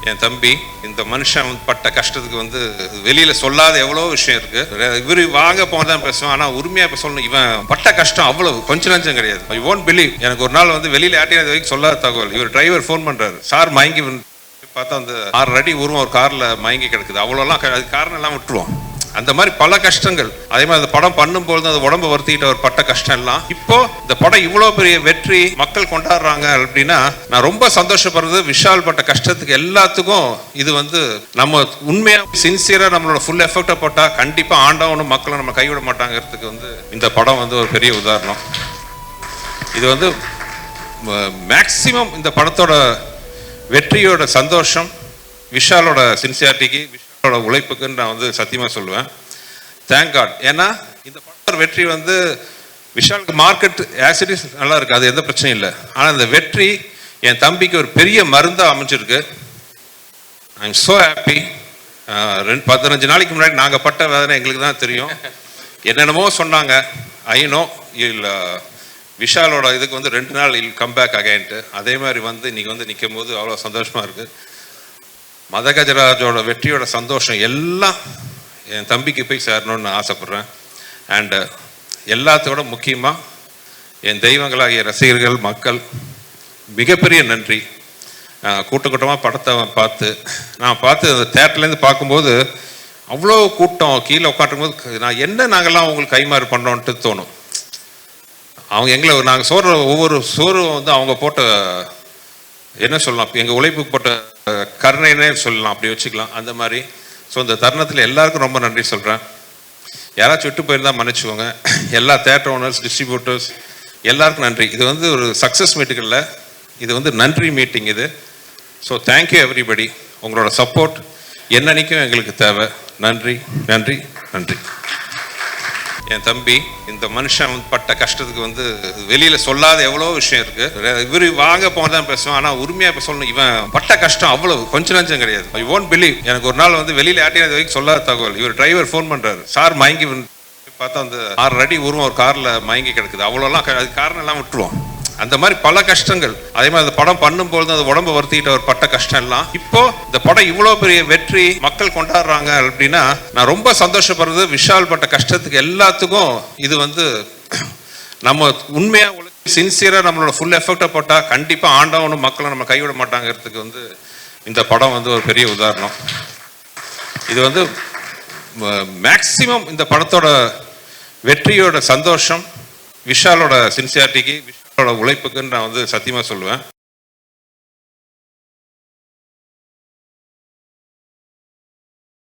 என் தம்பி இந்த மனுஷன் பட்ட கஷ்டத்துக்கு வந்து வெளியில சொல்லாத எவ்வளோ விஷயம் இருக்கு. இவரு வாங்க போனதான் பேசுவான், ஆனா உரிமையா இப்ப சொல்லணும், இவன் பட்ட கஷ்டம் அவ்வளவு கொஞ்சம் நஞ்சம் கிடையாது. I won't believe. எனக்கு ஒரு நாள் வந்து வெளியில யார்ட்டையும் வரைக்கும் சொல்லாத தகவல், இவர் டிரைவர் ஃபோன் பண்றாரு, சார் மயங்கி பார்த்தா அந்த 6 அடி உருவம் ஒரு கார்ல மயங்கி கிடக்குது. அவ்வளோலாம் அது காரணம் எல்லாம் விட்டுருவோம். அந்த மாதிரி பல கஷ்டங்கள். அதே மாதிரி அந்த படம் பண்ணும்போது அந்த உடம்பு வருத்திக்கிட்ட ஒரு பட்ட கஷ்டம் எல்லாம் இப்போ இந்த படம் இவ்வளோ பெரிய வெற்றி மக்கள் கொண்டாடுறாங்க அப்படின்னா நான் ரொம்ப சந்தோஷப்படுறது. விஷால் பட்ட கஷ்டத்துக்கு எல்லாத்துக்கும் இது வந்து நம்ம உண்மையா சின்சியரா நம்மளோட ஃபுல் எஃபெக்டை போட்டா கண்டிப்பா ஆண்டவனும் மக்களும் நம்ம கைவிட மாட்டாங்கிறதுக்கு வந்து இந்த படம் வந்து ஒரு பெரிய உதாரணம். இது வந்து மேக்சிமம் இந்த படத்தோட வெற்றியோட சந்தோஷம் விஷாலோட சின்சியாரிட்டிக்கு, விஷாலோட உழைப்புக்குன்னு நான் வந்து சத்தியமாக சொல்லுவேன். Thank God. ஏன்னா இந்த படத்தோட வெற்றி வந்து விஷாலுக்கு மார்க்கெட் ஆசிடிஸ் நல்லா இருக்கு, அது எந்த பிரச்சனையும் இல்லை. ஆனால் இந்த வெற்றி என் தம்பிக்கு ஒரு பெரிய மருந்தாக அமைஞ்சிருக்கு. I am so happy. 15 நாளைக்கு முன்னாடி நாங்கள் பட்ட வேதனை எங்களுக்கு தான் தெரியும். என்னென்னமோ சொன்னாங்க. ஐ நோ இல்லை விஷாலோட இதுக்கு வந்து 2 நாள் இல் கம் பேக் அகைன்ட்டு. அதே மாதிரி வந்து இன்னைக்கு வந்து நிற்கும் போது அவ்வளோ சந்தோஷமாக இருக்குது. மதகஜராஜோட வெற்றியோட சந்தோஷம் எல்லாம் என் தம்பிக்கு போய் சேரணும்னு ஆசைப்பட்றேன். அண்டு எல்லாத்தோட முக்கியமாக என் தெய்வங்களாகிய ரசிகர்கள் மக்கள் மிகப்பெரிய நன்றி. கூட்டமாக படத்தை நான் பார்த்து அந்த தேட்டர்லேருந்து பார்க்கும்போது அவ்வளோ கூட்டம் கீழே உட்காந்துக்கும் போது நாங்கள்லாம் உங்களுக்கு கைமாறு பண்ணோன்ட்டு தோணும். அவங்க எங்களை நாங்கள் ஒவ்வொரு சோறும் வந்து அவங்க போட்ட என்ன சொல்லலாம், எங்கள் உழைப்புக்கு போட்ட கருணைனே சொல்லலாம், அப்படி வச்சுக்கலாம். அந்த மாதிரி ஸோ இந்த தருணத்தில் எல்லாருக்கும் ரொம்ப நன்றி சொல்கிறேன். யாராச்சும் விட்டு போயிருந்தால் மன்னிச்சுக்கோங்க. எல்லா தேட்டர் ஓனர்ஸ், டிஸ்ட்ரிபியூட்டர்ஸ் எல்லாருக்கும் நன்றி. இது வந்து ஒரு சக்ஸஸ் மீட்டிங் இல்லை, இது வந்து நன்றி மீட்டிங் இது. So thank you everybody. உங்களோட சப்போர்ட் என்னன்னைக்கும் எங்களுக்கு தேவை. நன்றி நன்றி நன்றி. என் தம்பி இந்த மனுஷன் பட்ட கஷ்டத்துக்கு வந்து வெளியில சொல்லாத எவ்வளோ விஷயம் இருக்கு. இவரு வாங்க போனதான் பேசுவான், ஆனா உரிமையா இப்ப சொல்லணும், இவன் பட்ட கஷ்டம் அவ்வளவு கொஞ்சம் நஞ்சம் கிடையாது. I won't believe. எனக்கு ஒரு நாள் வந்து வெளியில யார்ட்டையும் வரைக்கும் சொல்லாத தகவல், இவர் டிரைவர் ஃபோன் பண்றாரு, சார் மயங்கி பார்த்தா அந்த 6 அடி உருவம் ஒரு கார்ல மயங்கி கிடக்குது. அவ்வளோலாம் அது காரணம் எல்லாம் விட்டுருவோம். அந்த மாதிரி பல கஷ்டங்கள். அதே மாதிரி அந்த படம் பண்ணும்போது அந்த உடம்பு வருத்திக்கிட்ட ஒரு பட்ட கஷ்டம் எல்லாம் இப்போ இந்த படம் இவ்வளோ பெரிய வெற்றி மக்கள் கொண்டாடுறாங்க அப்படின்னா நான் ரொம்ப சந்தோஷப்படுறது. விஷால் பட்ட கஷ்டத்துக்கு எல்லாத்துக்கும் இது வந்து நம்ம உண்மையா சின்சியரா நம்மளோட ஃபுல் எஃபெக்டை போட்டா கண்டிப்பா ஆண்டவனும் மக்களும் நம்ம கைவிட மாட்டாங்கிறதுக்கு வந்து இந்த படம் வந்து ஒரு பெரிய உதாரணம். இது வந்து மேக்சிமம் இந்த படத்தோட வெற்றியோட சந்தோஷம் விஷாலோட சின்சியாரிட்டிக்கு, விஷாலோட உழைப்புக்குன்னு நான் வந்து சத்தியமாக சொல்லுவேன்.